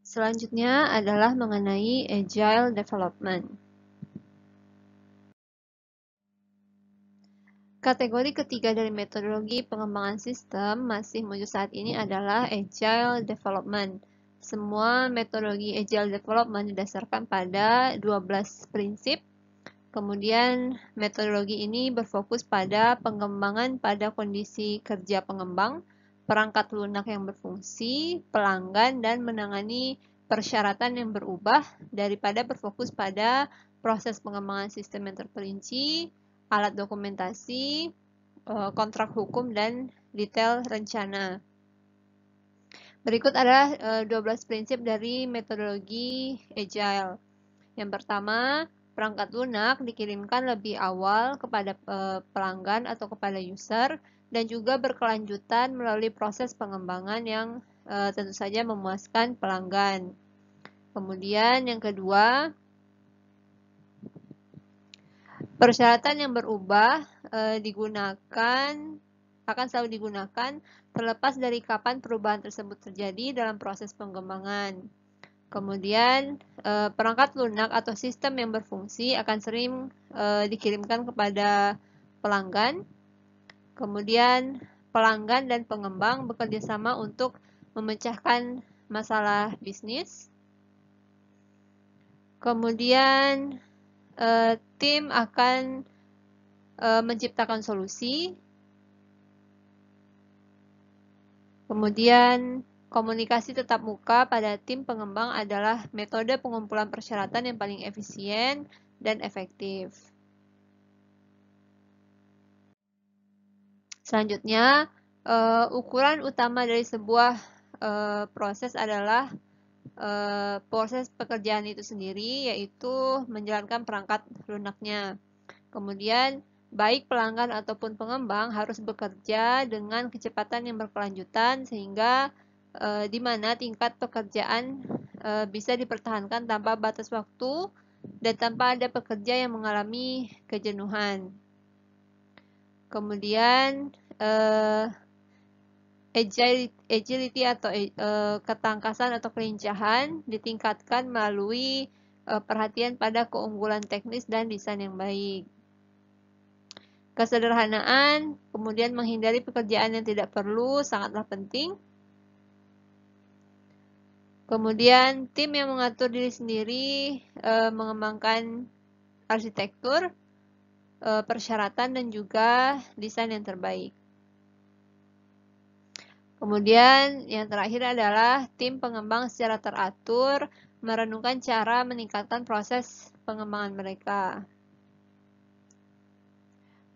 Selanjutnya adalah mengenai Agile Development. Kategori ketiga dari metodologi pengembangan sistem masih muncul saat ini adalah Agile Development. Semua metodologi Agile Development didasarkan pada 12 prinsip. Kemudian metodologi ini berfokus pada pengembangan pada kondisi kerja pengembang, perangkat lunak yang berfungsi, pelanggan, dan menangani persyaratan yang berubah daripada berfokus pada proses pengembangan sistem yang terperinci, alat dokumentasi, kontrak hukum, dan detail rencana. Berikut adalah 12 prinsip dari metodologi Agile. Yang pertama, perangkat lunak dikirimkan lebih awal kepada pelanggan atau kepada user dan juga berkelanjutan melalui proses pengembangan yang tentu saja memuaskan pelanggan. Kemudian yang kedua, persyaratan yang berubah akan selalu digunakan terlepas dari kapan perubahan tersebut terjadi dalam proses pengembangan. Kemudian perangkat lunak atau sistem yang berfungsi akan sering dikirimkan kepada pelanggan. Kemudian pelanggan dan pengembang bekerja sama untuk memecahkan masalah bisnis. Kemudian tim akan menciptakan solusi. Kemudian komunikasi tatap muka pada tim pengembang adalah metode pengumpulan persyaratan yang paling efisien dan efektif. Selanjutnya, ukuran utama dari sebuah proses adalah proses pekerjaan itu sendiri, yaitu menjalankan perangkat lunaknya. Kemudian, baik pelanggan ataupun pengembang harus bekerja dengan kecepatan yang berkelanjutan sehingga di mana tingkat pekerjaan bisa dipertahankan tanpa batas waktu dan tanpa ada pekerja yang mengalami kejenuhan. Kemudian agility atau ketangkasan atau kelincahan ditingkatkan melalui perhatian pada keunggulan teknis dan desain yang baik. Kesederhanaan, kemudian menghindari pekerjaan yang tidak perlu, sangatlah penting. Kemudian tim yang mengatur diri sendiri mengembangkan arsitektur, persyaratan, dan juga desain yang terbaik. Kemudian yang terakhir adalah tim pengembang secara teratur merenungkan cara meningkatkan proses pengembangan mereka.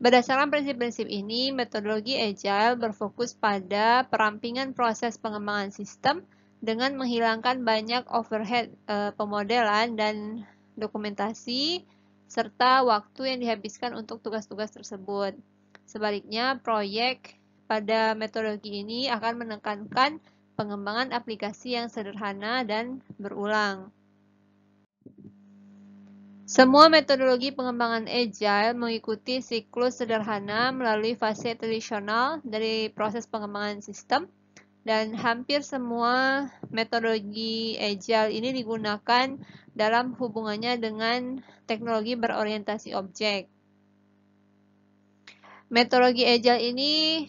Berdasarkan prinsip-prinsip ini, metodologi Agile berfokus pada perampingan proses pengembangan sistem dengan menghilangkan banyak overhead pemodelan dan dokumentasi, serta waktu yang dihabiskan untuk tugas-tugas tersebut. Sebaliknya, proyek pada metodologi ini akan menekankan pengembangan aplikasi yang sederhana dan berulang. Semua metodologi pengembangan Agile mengikuti siklus sederhana melalui fase tradisional dari proses pengembangan sistem, dan hampir semua metodologi Agile ini digunakan dalam hubungannya dengan teknologi berorientasi objek. Metodologi Agile ini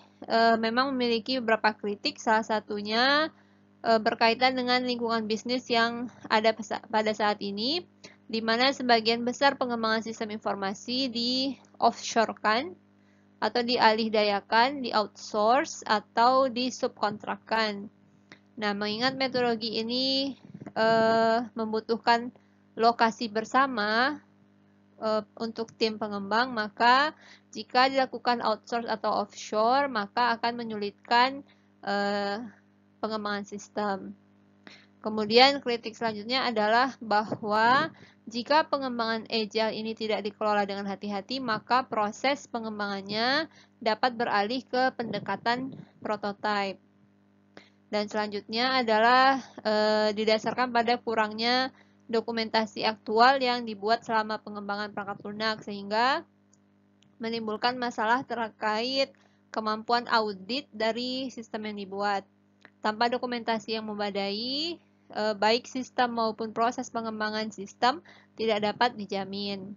memang memiliki beberapa kritik, salah satunya berkaitan dengan lingkungan bisnis yang ada pada saat ini, di mana sebagian besar pengembangan sistem informasi di-offshore-kan atau dialihdayakan, di-outsource, atau di-subkontrakkan. Nah, mengingat metodologi ini membutuhkan lokasi bersama untuk tim pengembang, maka jika dilakukan outsource atau offshore, maka akan menyulitkan pengembangan sistem. Kemudian kritik selanjutnya adalah bahwa jika pengembangan Agile ini tidak dikelola dengan hati-hati, maka proses pengembangannya dapat beralih ke pendekatan prototype. Dan selanjutnya adalah didasarkan pada kurangnya dokumentasi aktual yang dibuat selama pengembangan perangkat lunak, sehingga menimbulkan masalah terkait kemampuan audit dari sistem yang dibuat. Tanpa dokumentasi yang memadai, baik sistem maupun proses pengembangan sistem tidak dapat dijamin.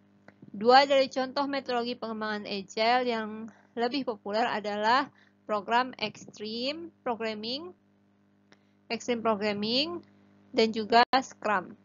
Dua dari contoh metodologi pengembangan Agile yang lebih populer adalah program Extreme Programming, dan juga Scrum.